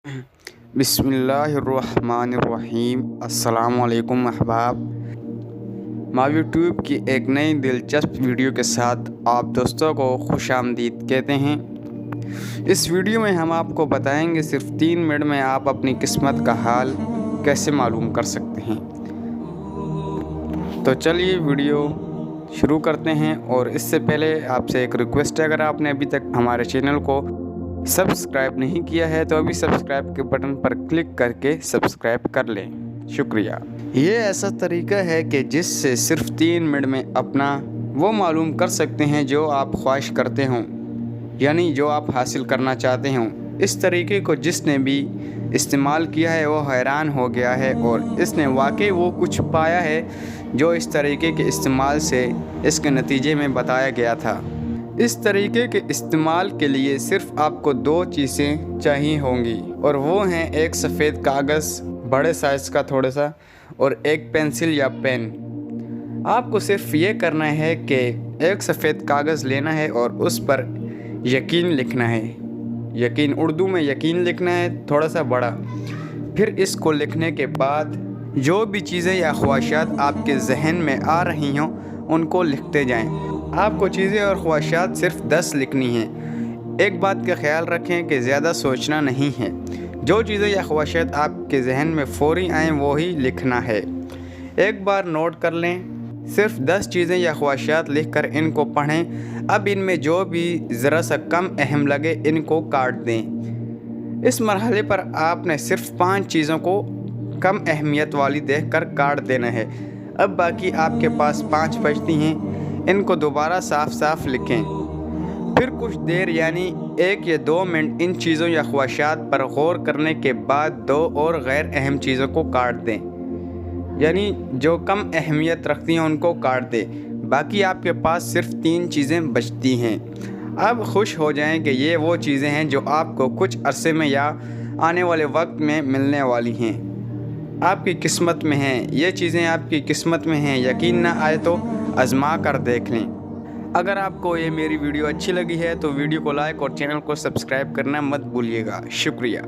बिस्मिल्लाहिर्रहमानिर्रहीम। अस्सलामुअलैकुम अहबाब। मावी यूट्यूब की एक नई दिलचस्प वीडियो के साथ आप दोस्तों को खुश आमदीद कहते हैं। इस वीडियो में हम आपको बताएंगे सिर्फ 3 मिनट में आप अपनी किस्मत का हाल कैसे मालूम कर सकते हैं। तो चलिए वीडियो शुरू करते हैं। और इससे पहले आपसे एक रिक्वेस्ट है, अगर आपने अभी तक हमारे चैनल को सब्सक्राइब नहीं किया है तो अभी सब्सक्राइब के बटन पर क्लिक करके सब्सक्राइब कर लें। शुक्रिया। ये ऐसा तरीका है कि जिससे सिर्फ 3 मिनट में अपना वो मालूम कर सकते हैं जो आप ख्वाहिश करते हों, यानी जो आप हासिल करना चाहते हों। इस तरीके को जिसने भी इस्तेमाल किया है वो हैरान हो गया है और इसने वाकई वो कुछ पाया है जो इस तरीके के इस्तेमाल से इसके नतीजे में बताया गया था। इस तरीके के इस्तेमाल के लिए सिर्फ आपको 2 चीज़ें चाहिए होंगी, और वो हैं एक सफ़ेद कागज़ बड़े साइज़ का थोड़ा सा, और एक पेंसिल या पेन। आपको सिर्फ ये करना है कि एक सफ़ेद कागज़ लेना है और उस पर यकीन लिखना है। यकीन उर्दू में यकीन लिखना है, थोड़ा सा बड़ा। फिर इसको लिखने के बाद जो भी चीज़ें या ख्वाहिशात आपके जहन में आ रही हों उनको लिखते जाएं। आपको चीज़ें और ख्वाहिशात सिर्फ 10 लिखनी हैं। एक बात का ख्याल रखें कि ज़्यादा सोचना नहीं है। जो चीज़ें या ख्वाहिशात आपके जहन में फ़ौरी आएँ वो ही लिखना है। एक बार नोट कर लें। सिर्फ 10 चीज़ें या ख्वाहिशात लिख कर इनको पढ़ें। अब इनमें जो भी ज़रा सा कम अहम लगे इनको काट दें। इस मरहले पर आपने सिर्फ 5 चीज़ों को कम अहमियत वाली देख कर काट देना है। अब बाकी आपके पास 5 बचती हैं, इनको दोबारा साफ साफ लिखें। फिर कुछ देर यानी 1 या 2 मिनट इन चीज़ों या ख्वाहिशात पर गौर करने के बाद 2 और गैर अहम चीज़ों को काट दें, यानी जो कम अहमियत रखती हैं उनको काट दें। बाकी आपके पास सिर्फ 3 चीज़ें बचती हैं। अब खुश हो जाएं कि ये वो चीज़ें हैं जो आपको कुछ अरसे में या आने वाले वक्त में मिलने वाली हैं, आपकी किस्मत में हैं। ये चीज़ें आपकी किस्मत में हैं। यकीन ना आए तो आज़मा कर देख लें। अगर आपको ये मेरी वीडियो अच्छी लगी है तो वीडियो को लाइक और चैनल को सब्सक्राइब करना मत भूलिएगा। शुक्रिया।